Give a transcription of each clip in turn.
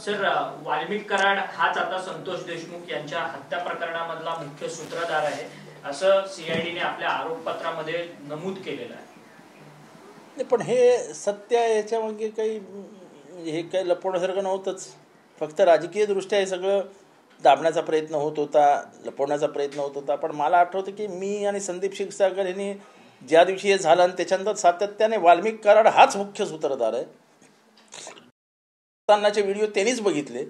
Sir, Valmik Karad हाच आता संतोष देशमुख यांच्या हत्या प्रकरणामधला मुख्य सूत्रधार आहे असं सीआयडीने आपल्या आरोपपत्रामध्ये नमूद केलेलं आहे. पण हे सत्य आहे, याच्यामागे काही हे काही लपवण्यासारखं नव्हतंच. फक्त राजकीय दृष्ट्या हे सगळं दाबण्याचा प्रयत्न होत होता, लपवण्याचा प्रयत्न होत होता. पण मला आठवतं की मी आणि संदीप क्षीरसागर यांनी ज्या दिवशी हे झालं आणि त्याच्यानंतर सातत्याने वाल्मिक कराड हाच मुख्य सूत्रधार आहे. तानाचे व्हिडिओ त्यांनीच बघितले.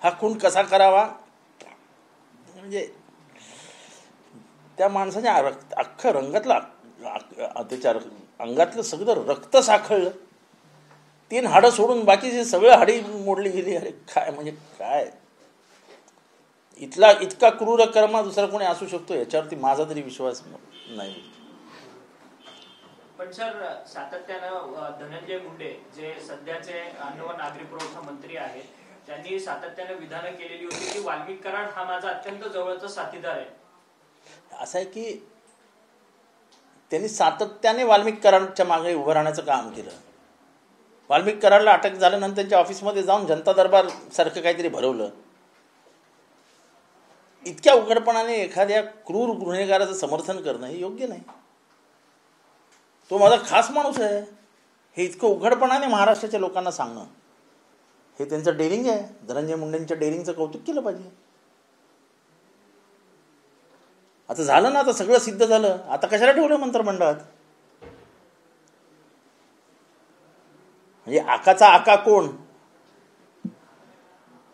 हा खून कसा करावा, म्हणजे त्या माणसाच्या अख्खं रंगातलं त्याच्या अंगातलं सगळं रक्त साखळलं. 3 हाडं सोडून बाकीचे सगळं हाडी मोडली गेली. अरे काय म्हणजे काय, इतका क्रूर कर्म दुसरा कोणी असू शकतो याच्यावरती माझा तरी विश्वास नाही. पण सर, सातत्यानं धनंजय मुंडे जे सध्याचे अन्न व नागरी पुरवठा मंत्री आहेत, त्यांनी सातत्यानं विधानं केलेली होती की वाल्मिक कराड हा माझा अत्यंत जवळचा साथीदार आहे. असं आहे की त्यांनी सातत्याने वाल्मिक कराडच्या मागे उभं राहण्याचं काम केलं. वाल्मिक कराडला अटक झाल्यानंतर त्यांच्या ऑफिसमध्ये जाऊन जनता दरबार सारखं काहीतरी भरवलं. इतक्या उघडपणाने एखाद्या क्रूर गुन्हेगाराचं समर्थन करणं हे योग्य नाही. तो माझा खास माणूस आहे हे इतकं उघडपणाने महाराष्ट्राच्या लोकांना सांगणं हे त्यांचं डेअरिंग आहे. धनंजय मुंडेंच्या डेअरिंगचं कौतुक केलं पाहिजे. आता झालं ना, आता सगळं सिद्ध झालं. आता कशाला ठेवलं मंत्रिमंडळात? म्हणजे आकाचा आका कोण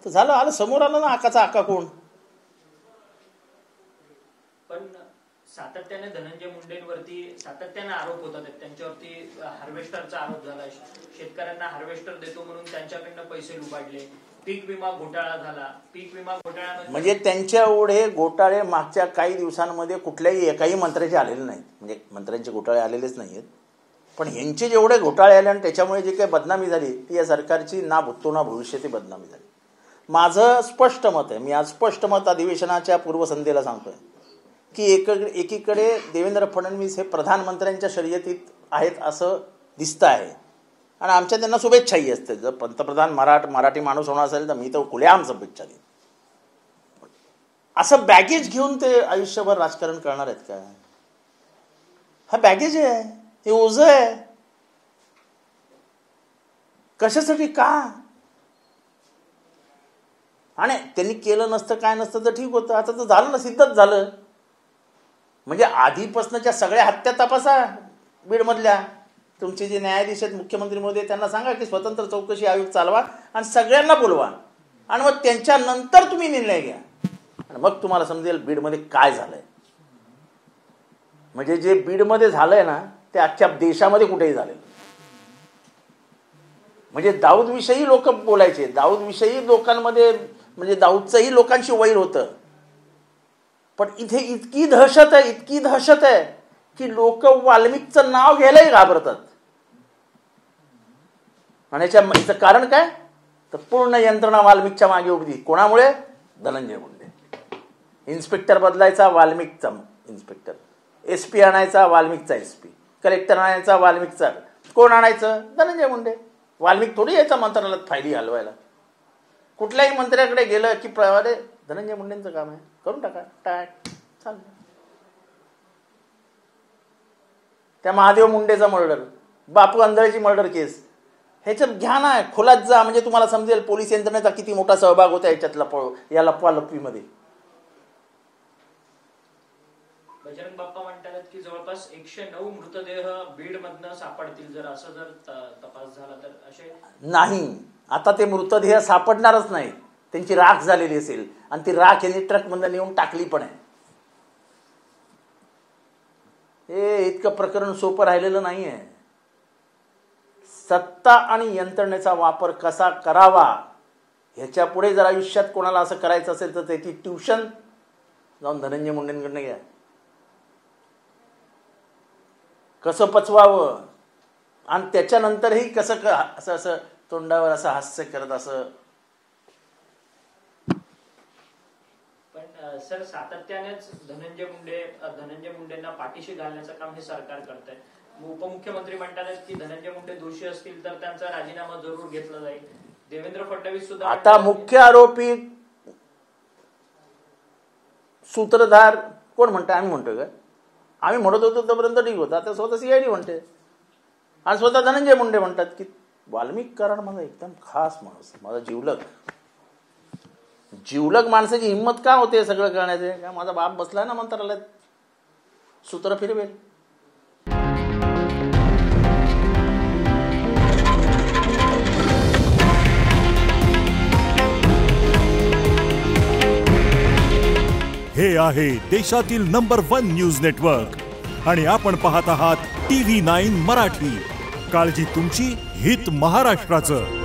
तर झालं, आलं समोर आलं ना आकाचा आका कोण. पण सातत्याने धनंजय मुंडेंवरती सातत्याने आरोप होतात. त्यांच्यावरती हार्वेस्टरचा आरोप झाला. शेतकऱ्यांना हार्वेस्टर देतो म्हणून त्यांच्याकडनं पैसे लुबाडले. पीक विमा घोटाळा झाला. पीक विमा घोटाळा म्हणजे त्यांच्या एवढे घोटाळे मागच्या काही दिवसांमध्ये कुठल्याही एकाही मंत्र्याचे आलेले नाहीत. म्हणजे मंत्र्यांचे घोटाळे आलेलेच नाही आहेत. पण यांचे जेवढे घोटाळे आले आणि त्याच्यामुळे जे काही बदनामी झाली ती या सरकारची ना भूतो ना भविष्याची बदनामी झाली. माझं स्पष्ट मत आहे, मी आज स्पष्ट मत अधिवेशनाच्या पूर्वसंध्येला सांगतोय की एकीकडे देवेंद्र फडणवीस हे प्रधानमंत्र्यांच्या शर्यतीत आहेत असं दिसतं आहे आणि आमच्या त्यांना शुभेच्छाही असते. जर पंतप्रधान मराठी माणूस होणार असेल तर मी तर खुलेआम शुभेच्छा देईन. असं बॅगेज घेऊन ते आयुष्यभर राजकारण करणार आहेत का? हा बॅगेज आहे, हे ओझं आहे. कशासाठी का? आणि त्यांनी केलं नसतं काय नसतं तर ठीक होतं. आता तर झालं ना, सिद्धच झालं. म्हणजे आधीपासूनच्या सगळ्या हत्या तपासा बीडमधल्या. तुमचे जे न्यायाधीश आहेत मुख्यमंत्री महोदय त्यांना सांगा की स्वतंत्र चौकशी आयोग चालवा आणि सगळ्यांना बोलवा आणि मग त्यांच्यानंतर तुम्ही निर्णय घ्या आणि मग तुम्हाला समजेल बीडमध्ये काय झालंय. म्हणजे जे बीडमध्ये झालंय ना ते अख्ख्या देशामध्ये कुठेही झालेलं. म्हणजे दाऊदविषयी लोक बोलायचे, दाऊदविषयी लोकांमध्ये म्हणजे दाऊदचंही लोकांशी वैर होतं. पण इथे इतकी दहशत आहे की लोक वाल्मिकचं नाव घ्यायलाही घाबरतात. आणि याचं कारण काय तर पूर्ण यंत्रणा वाल्मिकच्या मागे उभी. कोणामुळे? धनंजय मुंडे. इन्स्पेक्टर बदलायचा वाल्मिकचा इन्स्पेक्टर, SP आणायचा वाल्मिकचा SP, कलेक्टर आणायचा वाल्मिकचा. कोण आणायचं? धनंजय मुंडे. वाल्मिक थोडी यायचा मंत्रालयात फायली हलवायला. कुठल्याही मंत्र्याकडे गेलं की प्रवादे धनंजय मुंडेंचं काम आहे, करून टाका, टाक चाललं. त्या महादेव मुंडेचा मर्डर, बापू आंधळेची मर्डर केस, ह्याच्यात घ्या ना, खोलात जा म्हणजे तुम्हाला समजेल पोलीस यंत्रणेचा किती मोठा सहभाग होता याच्यात या लपवालपवीमध्ये. बजरंग बाप्पा म्हणतात की जवळपास 109 मृतदेह बीड मधनं सापडतील जर तपास झाला तर. असे नाही, आता ते मृतदेह सापडणारच नाही. त्यांची राख झालेली असेल आणि ती राख यांनी ट्रकमधून नेऊन टाकली पण आहे. हे इतकं प्रकरण सोपं राहिलेलं नाहीये. सत्ता आणि यंत्रणेचा वापर कसा करावा ह्याच्या पुढे जर आयुष्यात कोणाला असं करायचं असेल तर त्याची ट्युशन जाऊन धनंजय मुंडेंकडनं घ्या. कसं पचवावं आणि त्याच्यानंतरही कसं असं तोंडावर असं हास्य करत असं. पण सर, सातत्यानेच धनंजय मुंडेंना पाठीशी घालण्याचं काम हे सरकार करत आहे. उपमुख्यमंत्री म्हणतात की धनंजय मुंडे दोषी असतील तर त्यांचा राजीनामा जरूर घेतला जाईल. देवेंद्र फडणवीस सुद्धा आता मुख्य आरोपी सूत्रधार कोण म्हणतं? आम्ही म्हणतो का? आम्ही म्हणत होतो तोपर्यंत ठीक होतं. आता स्वतः CID म्हणते आणि स्वतः धनंजय मुंडे म्हणतात की वाल्मिक कराड माझा एकदम खास माणूस, माझा जिवलग माणसाची हिंमत का होते सगळं करण्याचे? का माझा बाप बसला ना मंत्रालयात, सूत्र फिरवेल. हे आहे देशातील नंबर 1 न्यूज नेटवर्क आणि आपण पाहत आहात TV9 मराठी. काळजी तुमची, हित महाराष्ट्राचं.